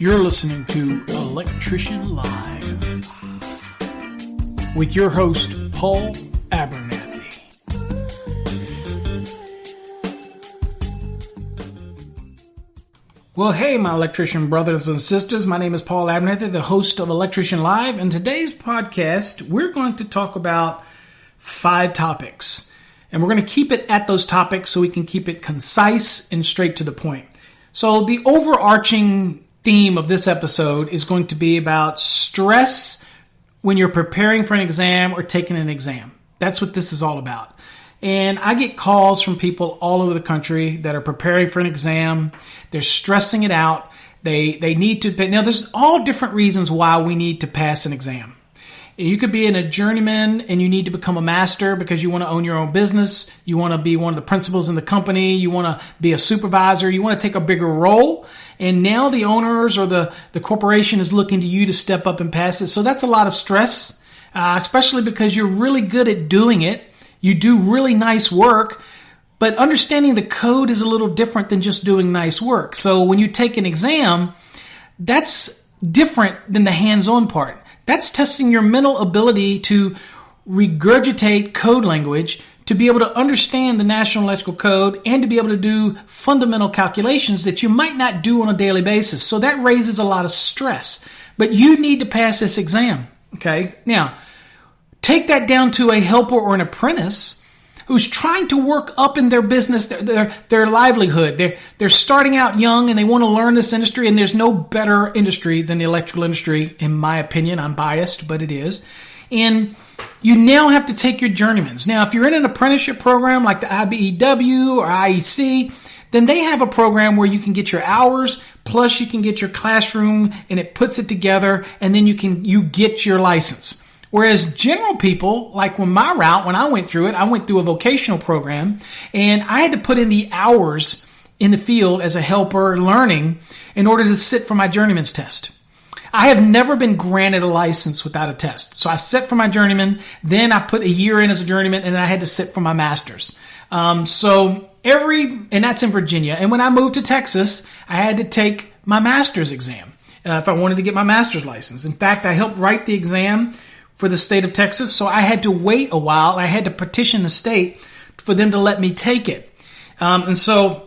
You're listening to Electrician Live with your host, Paul Abernathy. Well, hey, my electrician brothers and sisters. My name is Paul Abernathy, the host of Electrician Live. In today's podcast, we're going to talk about 5 topics. And we're going to keep it at those topics so we can keep it concise and straight to the point. So the overarching theme of this episode is going to be about stress when you're preparing for an exam or taking an exam. That's what this is all about. And I get calls from people all over the country that are preparing for an exam. They're stressing it out. They need to. Now, there's all different reasons why we need to pass an exam. You could be a journeyman and you need to become a master because you want to own your own business. You want to be one of the principals in the company. You want to be a supervisor. You want to take a bigger role. And now the owners or the corporation is looking to you to step up and pass it. So that's a lot of stress, especially because you're really good at doing it. You do really nice work, but understanding the code is a little different than just doing nice work. So when you take an exam, that's different than the hands-on part. That's testing your mental ability to regurgitate code language, to be able to understand the National Electrical Code, and to be able to do fundamental calculations that you might not do on a daily basis. So that raises a lot of stress. But you need to pass this exam. Okay? Now, take that down to a helper or an apprentice who's trying to work up in their business, their livelihood. They're starting out young and they want to learn this industry, and there's no better industry than the electrical industry, in my opinion. I'm biased, but it is. And you now have to take your journeymans. Now, if you're in an apprenticeship program like the IBEW or IEC, then they have a program where you can get your hours, plus you can get your classroom, and it puts it together, and then you get your license. Whereas general people, like when I went through it, I went through a vocational program, and I had to put in the hours in the field as a helper learning in order to sit for my journeyman's test. I have never been granted a license without a test. So I sat for my journeyman, then I put a year in as a journeyman, and then I had to sit for my master's. And that's in Virginia. And when I moved to Texas, I had to take my master's exam if I wanted to get my master's license. In fact, I helped write the exam for the state of Texas, so I had to wait a while. I had to petition the state for them to let me take it. And so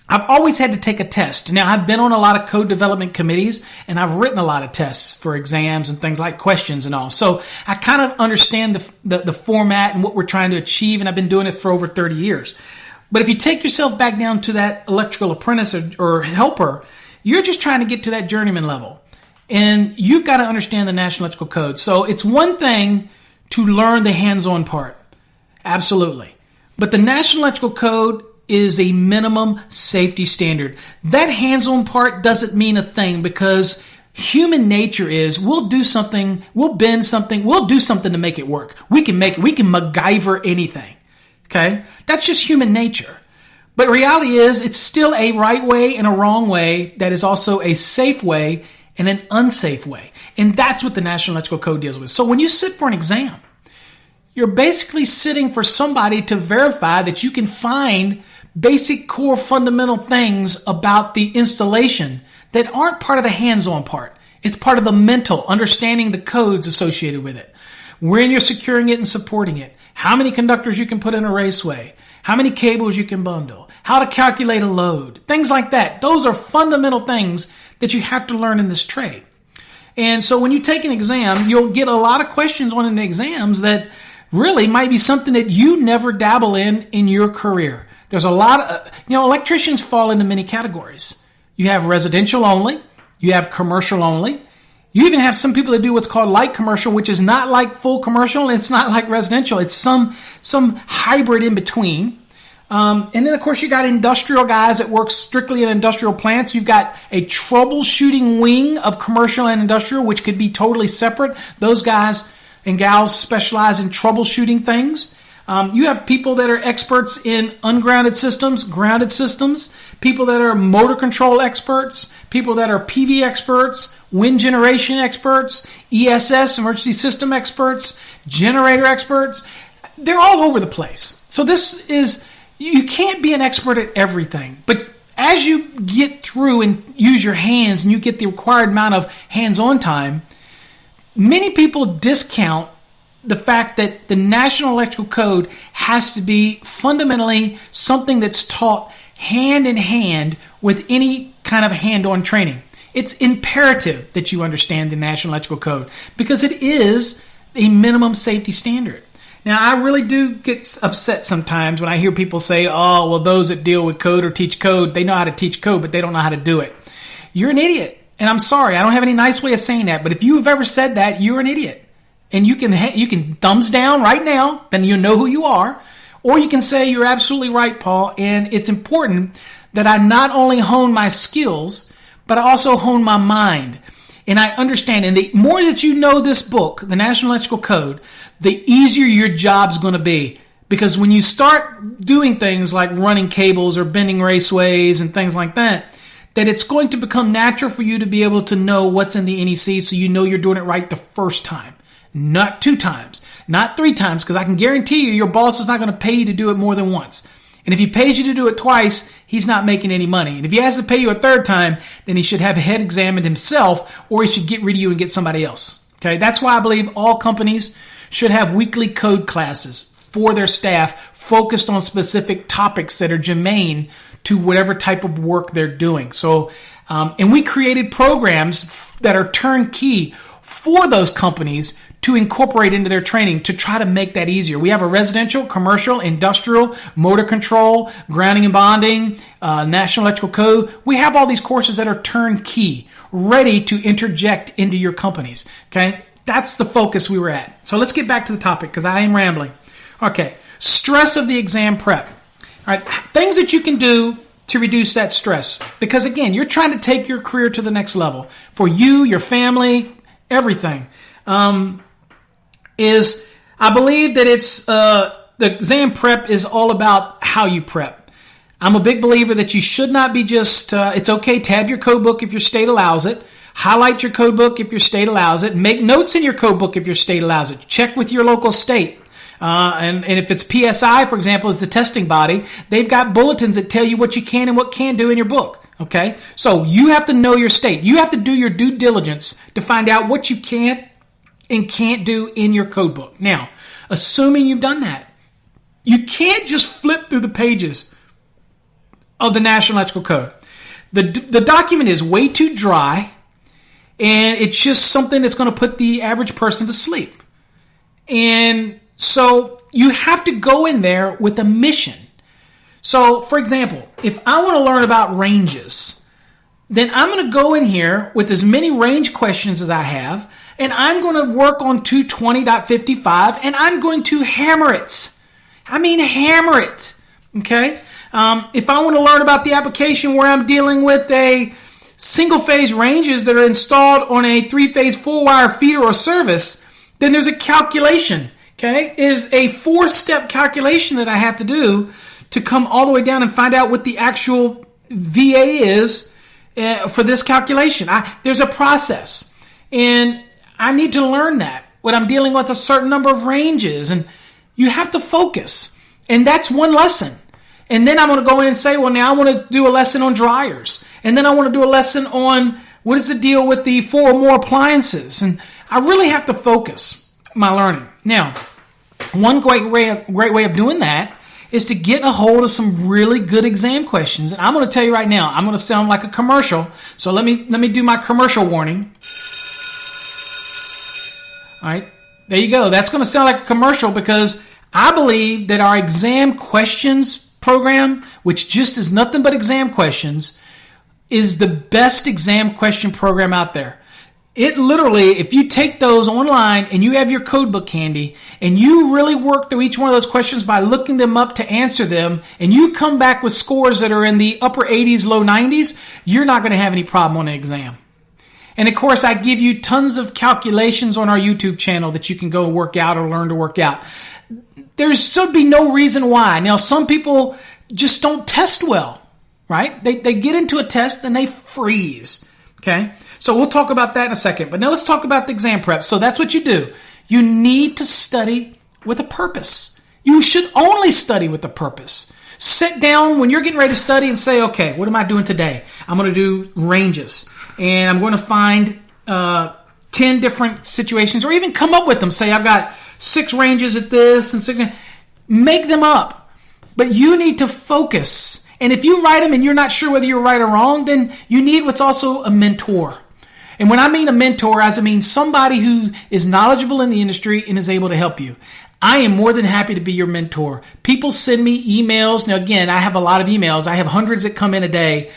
I've always had to take a test. Now, I've been on a lot of code development committees, and I've written a lot of tests for exams and things like questions and all. So I kind of understand the format and what we're trying to achieve, and I've been doing it for over 30 years. But if you take yourself back down to that electrical apprentice or helper, you're just trying to get to that journeyman level. And you've got to understand the National Electrical Code. So it's one thing to learn the hands-on part. Absolutely. But the National Electrical Code is a minimum safety standard. That hands-on part doesn't mean a thing because human nature is we'll do something, we'll bend something, we'll do something to make it work. We can MacGyver anything. Okay? That's just human nature. But reality is it's still a right way and a wrong way that is also a safe way and an unsafe way. And that's what the National Electrical Code deals with. So when you sit for an exam, you're basically sitting for somebody to verify that you can find basic core fundamental things about the installation that aren't part of the hands-on part. It's part of the mental, understanding the codes associated with it. When you're securing it and supporting it, how many conductors you can put in a raceway, how many cables you can bundle, how to calculate a load, things like that. Those are fundamental things that you have to learn in this trade. And so when you take an exam, you'll get a lot of questions on the exams that really might be something that you never dabble in your career. There's a lot of, electricians fall into many categories. You have residential only, you have commercial only, you even have some people that do what's called light commercial, which is not like full commercial, and it's not like residential. It's some hybrid in between. And then, of course, you got industrial guys that work strictly in industrial plants. You've got a troubleshooting wing of commercial and industrial, which could be totally separate. Those guys and gals specialize in troubleshooting things. You have people that are experts in ungrounded systems, grounded systems, people that are motor control experts, people that are PV experts, wind generation experts, ESS, emergency system experts, generator experts. They're all over the place. So you can't be an expert at everything, but as you get through and use your hands and you get the required amount of hands-on time, many people discount the fact that the National Electrical Code has to be fundamentally something that's taught hand in hand with any kind of hand-on training. It's imperative that you understand the National Electrical Code because it is a minimum safety standard. Now, I really do get upset sometimes when I hear people say, oh, well, those that deal with code or teach code, they know how to teach code, but they don't know how to do it. You're an idiot. And I'm sorry, I don't have any nice way of saying that, but if you have ever said that, you're an idiot. And you can thumbs down right now, then you know who you are. Or you can say, you're absolutely right, Paul, and it's important that I not only hone my skills, but I also hone my mind. And I understand, and the more that you know this book, the National Electrical Code, the easier your job's going to be. Because when you start doing things like running cables or bending raceways and things like that, that it's going to become natural for you to be able to know what's in the NEC so you know you're doing it right the first time. Not 2 times, not 3 times, because I can guarantee you your boss is not going to pay you to do it more than once. And if he pays you to do it twice, he's not making any money. And if he has to pay you a 3rd time, then he should have a head examined himself, or he should get rid of you and get somebody else. Okay, that's why I believe all companies should have weekly code classes for their staff focused on specific topics that are germane to whatever type of work they're doing. So, and we created programs that are turnkey for those companies to incorporate into their training to try to make that easier. We have a residential, commercial, industrial, motor control, grounding and bonding, National Electrical Code. We have all these courses that are turnkey, ready to interject into your companies. Okay, that's the focus we were at. So let's get back to the topic because I am rambling. Okay, stress of the exam prep. All right, things that you can do to reduce that stress. Because again, you're trying to take your career to the next level for you, your family, everything. I believe that it's the exam prep is all about how you prep. I'm a big believer that you should not be just, it's okay, tab your code book if your state allows it. Highlight your code book if your state allows it. Make notes in your code book if your state allows it. Check with your local state. And if it's PSI, for example, is the testing body, they've got bulletins that tell you what you can and what can't do in your book. Okay? So you have to know your state. You have to do your due diligence to find out what you can and can't do in your code book. Now, assuming you've done that, you can't just flip through the pages of the National Electrical Code. The document is way too dry, and it's just something that's going to put the average person to sleep. And so you have to go in there with a mission. So, for example, if I want to learn about ranges, then I'm going to go in here with as many range questions as I have, and I'm going to work on 220.55, and I'm going to hammer it. I mean, hammer it. Okay? If I want to learn about the application where I'm dealing with a single-phase ranges that are installed on a 3-phase 4-wire feeder or service, then there's a calculation. Okay? It is a 4-step calculation that I have to do to come all the way down and find out what the actual VA is for this calculation. There's a process. And I need to learn that when I'm dealing with a certain number of ranges. And you have to focus. And that's one lesson. And then I'm going to go in and say, well, now I want to do a lesson on dryers. And then I want to do a lesson on what is the deal with the 4 or more appliances. And I really have to focus my learning. Now, one great way of doing that is to get a hold of some really good exam questions. And I'm going to tell you right now, I'm going to sound like a commercial. So let me do my commercial warning. All right, there you go. That's going to sound like a commercial because I believe that our exam questions program, which just is nothing but exam questions, is the best exam question program out there. It literally, if you take those online and you have your code book handy and you really work through each one of those questions by looking them up to answer them and you come back with scores that are in the upper 80s, low 90s, you're not going to have any problem on an exam. And of course, I give you tons of calculations on our YouTube channel that you can go work out or learn to work out. There should be no reason why. Now, some people just don't test well, right? They get into a test and they freeze, okay? So we'll talk about that in a second. But now let's talk about the exam prep. So that's what you do. You need to study with a purpose. You should only study with a purpose. Sit down when you're getting ready to study and say, okay, what am I doing today? I'm going to do ranges, and I'm going to find 10 different situations, or even come up with them. Say, I've got 6 ranges at this, and 6. Make them up. But you need to focus. And if you write them and you're not sure whether you're right or wrong, then you need what's also a mentor. And when I mean a mentor, I mean somebody who is knowledgeable in the industry and is able to help you. I am more than happy to be your mentor. People send me emails. Now, again, I have a lot of emails. I have hundreds that come in a day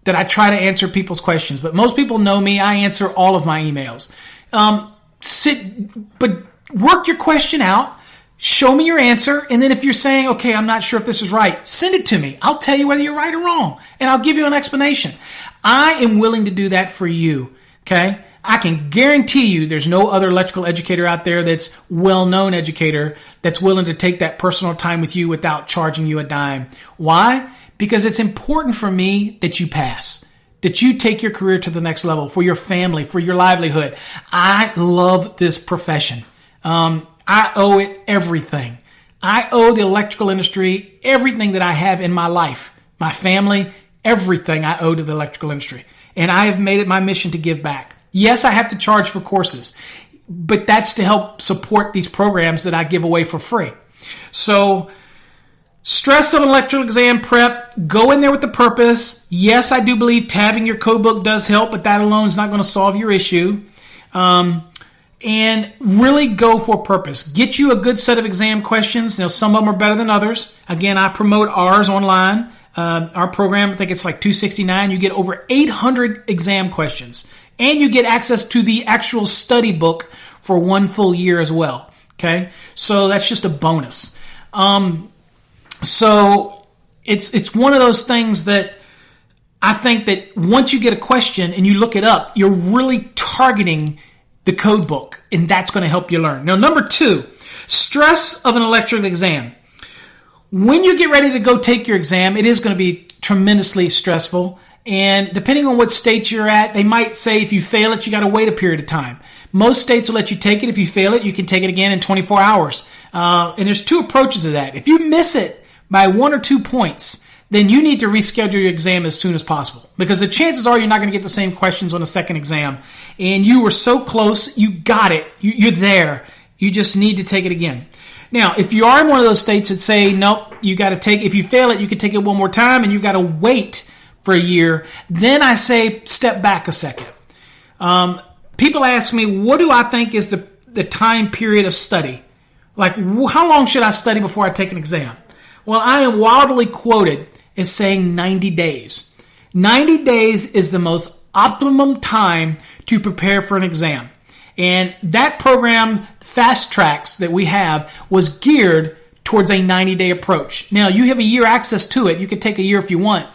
that I try to answer people's questions. But most people know me. I answer all of my emails. But work your question out. Show me your answer. And then if you're saying, okay, I'm not sure if this is right, send it to me. I'll tell you whether you're right or wrong. And I'll give you an explanation. I am willing to do that for you. Okay? I can guarantee you there's no other electrical educator out there that's well-known educator that's willing to take that personal time with you without charging you a dime. Why? Because it's important for me that you pass, that you take your career to the next level for your family, for your livelihood. I love this profession. I owe it everything. I owe the electrical industry everything that I have in my life, my family, everything I owe to the electrical industry. And I have made it my mission to give back. Yes, I have to charge for courses, but that's to help support these programs that I give away for free. So, stress of an electrical exam prep, go in there with the purpose. Yes, I do believe tabbing your code book does help, but that alone is not going to solve your issue. And really go for purpose. Get you a good set of exam questions. Now, some of them are better than others. Again, I promote ours online. Our program, I think it's like $269. You get over 800 exam questions. And you get access to the actual study book for 1 full year as well. Okay? So that's just a bonus. So it's one of those things that I think that once you get a question and you look it up, you're really targeting the code book, and that's going to help you learn. Now, number 2, stress of an electrical exam. When you get ready to go take your exam, it is going to be tremendously stressful. And depending on what state you're at, they might say if you fail it, you got to wait a period of time. Most states will let you take it. If you fail it, you can take it again in 24 hours. And there's 2 approaches to that. If you miss it by 1 or 2 points, then you need to reschedule your exam as soon as possible. Because the chances are you're not going to get the same questions on the second exam. And you were so close, you got it. You're there. You just need to take it again. Now, if you are in one of those states that say, nope, you got to take, if you fail it, you can take it one more time and you've got to wait for a year, then I say step back a second. People ask me, what do I think is the time period of study? Like, how long should I study before I take an exam? Well, I am wildly quoted as saying 90 days. 90 days is the most optimum time to prepare for an exam. And that program, Fast Tracks, that we have was geared towards a 90-day approach. Now, you have a year access to it. You can take a year if you want.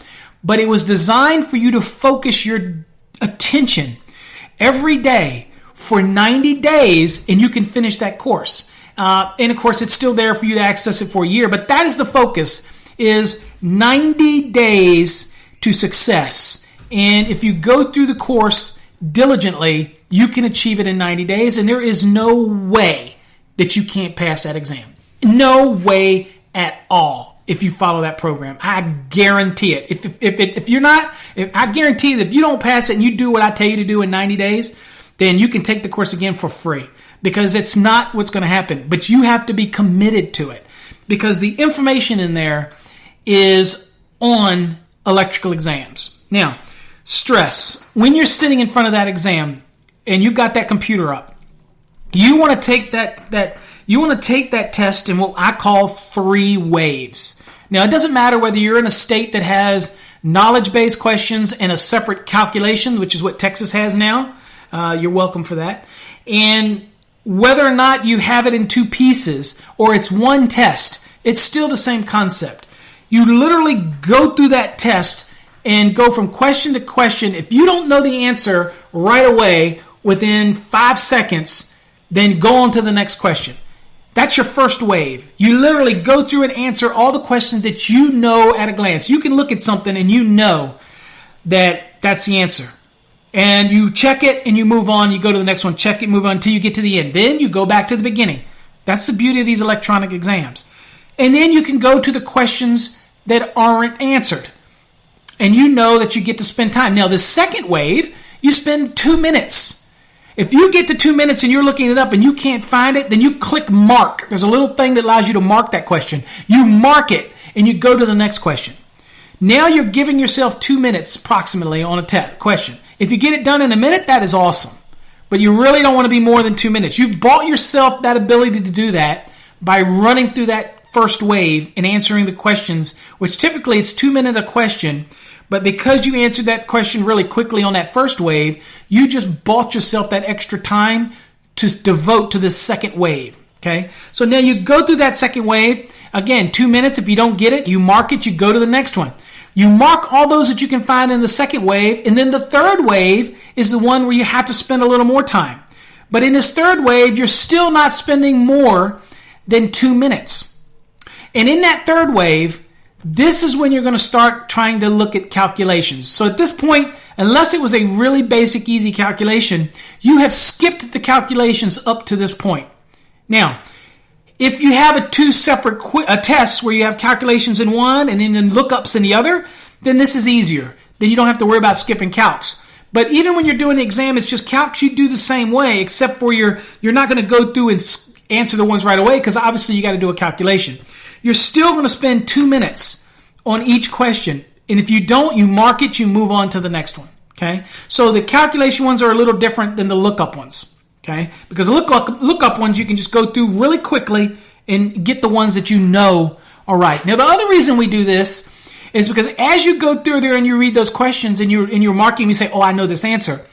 But it was designed for you to focus your attention every day for 90 days, and you can finish that course. And, of course, it's still there for you to access it for a year. But that is the focus, is 90 days to success. And if you go through the course diligently, you can achieve it in 90 days, and there is no way that you can't pass that exam. No way at all if you follow that program. I guarantee it. I guarantee that if you don't pass it and you do what I tell you to do in 90 days, then you can take the course again for free, because it's not what's going to happen. But you have to be committed to it, because the information in there is on electrical exams. Now, stress. When you're sitting in front of that exam and you've got that computer up, you want to take that test in what I call 3 waves. Now, it doesn't matter whether you're in a state that has knowledge-based questions and a separate calculation, which is what Texas has now. You're welcome for that. And whether or not you have it in 2 pieces or it's one test, it's still the same concept. You literally go through that test and go from question to question. If you don't know the answer right away within 5 seconds, then go on to the next question. That's your first wave. You literally go through and answer all the questions that you know at a glance. You can look at something and you know that that's the answer. And you check it and you move on. You go to the next one, check it, move on until you get to the end. Then you go back to the beginning. That's the beauty of these electronic exams. And then you can go to the questions that aren't answered. And you know that you get to spend time. Now, the second wave, you spend 2 minutes. If you get to 2 minutes and you're looking it up and you can't find it, then you click mark. There's a little thing that allows you to mark that question. You mark it and you go to the next question. Now you're giving yourself 2 minutes approximately on a question. If you get it done in a minute, that is awesome. But you really don't want to be more than 2 minutes. You've bought yourself that ability to do that by running through that first wave and answering the questions, which typically it's 2 minutes a question. But because you answered that question really quickly on that first wave, you just bought yourself that extra time to devote to this second wave. Okay? So now you go through that second wave. Again, 2 minutes. If you don't get it, you mark it, you go to the next one. You mark all those that you can find in the second wave, and then the third wave is the one where you have to spend a little more time. But in this third wave, you're still not spending more than 2 minutes. And in that third wave, this is when you're going to start trying to look at calculations. So at this point, unless it was a really basic, easy calculation, you have skipped the calculations up to this point. Now, if you have two separate tests where you have calculations in one and then lookups in the other, then this is easier. Then you don't have to worry about skipping calcs. But even when you're doing the exam, it's just calcs you do the same way, except for you're not going to go through and answer the ones right away because obviously you got to do a calculation. You're still going to spend 2 minutes on each question. And if you don't, you mark it, you move on to the next one. Okay? So the calculation ones are a little different than the lookup ones. Okay? Because the lookup ones you can just go through really quickly and get the ones that you know are right. Now the other reason we do this is because as you go through there and you read those questions and you're marking, you say, oh, I know this answer.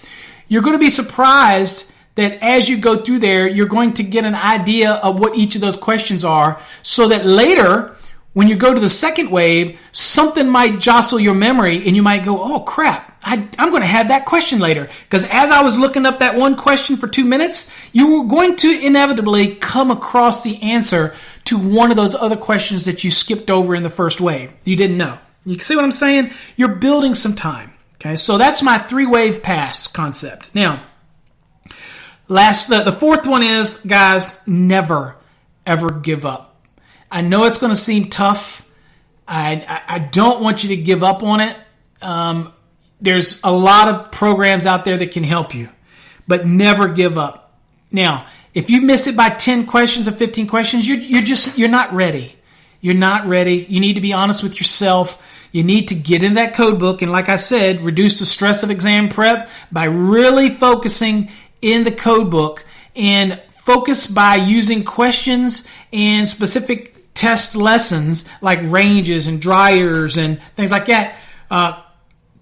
You're going to be surprised that as you go through there, you're going to get an idea of what each of those questions are, so that later, when you go to the second wave, something might jostle your memory and you might go, oh, crap, I'm going to have that question later. Because as I was looking up that one question for 2 minutes, you were going to inevitably come across the answer to one of those other questions that you skipped over in the first wave. You didn't know. You see what I'm saying? You're building some time. Okay, so that's my 3-wave pass concept. Now, the fourth one is, guys, never, ever give up. I know it's going to seem tough. I don't want you to give up on it. There's a lot of programs out there that can help you, but never give up. Now, if you miss it by 10 questions or 15 questions, you're not ready. You're not ready. You need to be honest with yourself. You need to get in that code book and, like I said, reduce the stress of exam prep by really focusing in the code book, and focus by using questions and specific test lessons like ranges and dryers and things like that.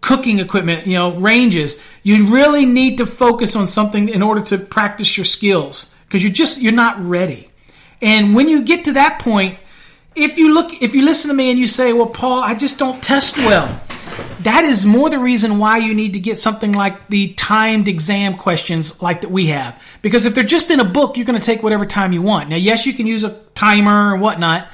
Cooking equipment, ranges. You really need to focus on something in order to practice your skills, because you're not ready. And when you get to that point, if you listen to me and you say, well, Paul, I just don't test well, that is more the reason why you need to get something like the timed exam questions like that we have. Because if they're just in a book, you're going to take whatever time you want. Now, yes, you can use a timer or whatnot,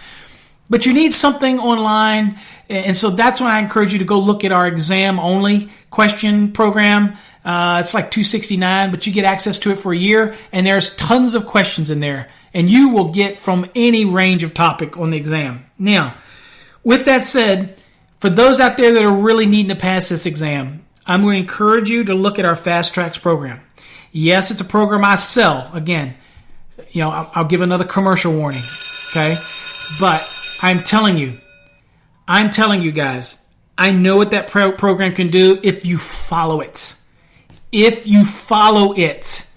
but you need something online. And so that's why I encourage you to go look at our exam-only question program. It's like $269, but you get access to it for a year, and there's tons of questions in there. And you will get from any range of topic on the exam. Now, with that said, for those out there that are really needing to pass this exam, I'm going to encourage you to look at our Fast Tracks program. Yes, it's a program I sell. Again, I'll give another commercial warning, okay? But I'm telling you guys, I know what that program can do if you follow it. If you follow it.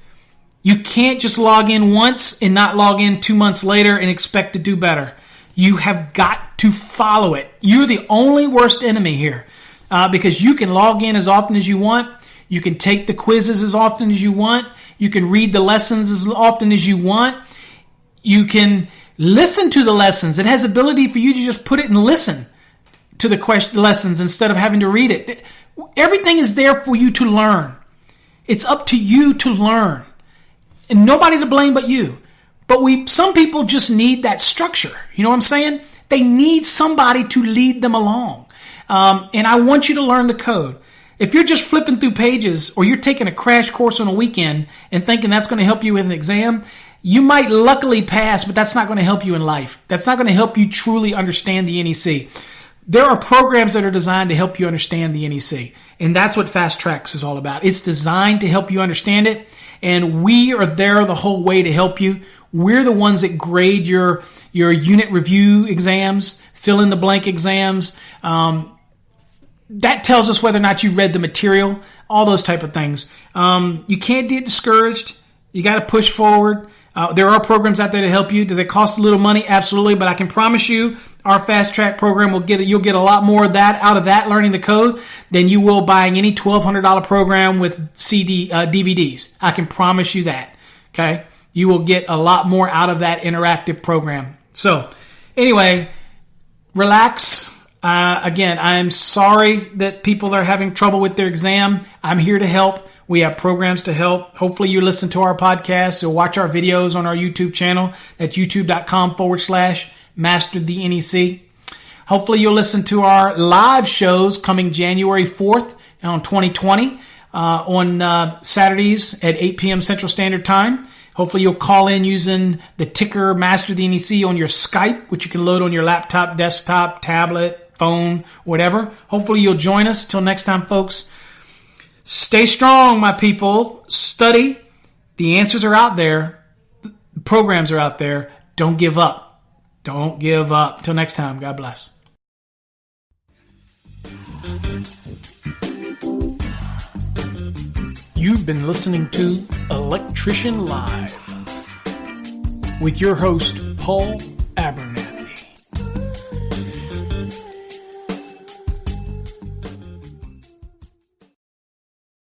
You can't just log in once and not log in 2 months later and expect to do better. You have got to follow it. You're the only worst enemy here, because you can log in as often as you want. You can take the quizzes as often as you want. You can read the lessons as often as you want. You can listen to the lessons. It has ability for you to just put it and listen to the lessons instead of having to read it. Everything is there for you to learn. It's up to you to learn. And nobody to blame but you. But some people just need that structure. You know what I'm saying? They need somebody to lead them along. And I want you to learn the code. If you're just flipping through pages, or you're taking a crash course on a weekend and thinking that's going to help you with an exam, you might luckily pass, but that's not going to help you in life. That's not going to help you truly understand the NEC. There are programs that are designed to help you understand the NEC. And that's what Fast Tracks is all about. It's designed to help you understand it. And we are there the whole way to help you. We're the ones that grade your unit review exams, fill in the blank exams. That tells us whether or not you read the material, all those type of things. You can't get discouraged. You got to push forward. There are programs out there to help you. Does it cost a little money? Absolutely. But I can promise you our Fast Track program you'll get a lot more of that out of that, learning the code, than you will buying any $1,200 program with DVDs. I can promise you that. Okay? You will get a lot more out of that interactive program. So, anyway, relax. Again, I'm sorry that people are having trouble with their exam. I'm here to help. We have programs to help. Hopefully you listen to our podcast or watch our videos on our YouTube channel. That's youtube.com/Master the NEC. Hopefully you'll listen to our live shows coming January 4th on 2020 on Saturdays at 8 p.m. Central Standard Time. Hopefully you'll call in using the ticker Master the NEC on your Skype, which you can load on your laptop, desktop, tablet, phone, whatever. Hopefully you'll join us. Till next time, folks. Stay strong, my people. Study. The answers are out there. The programs are out there. Don't give up. Don't give up. Till next time, God bless. You've been listening to Electrician Live with your host, Paul Abernathy.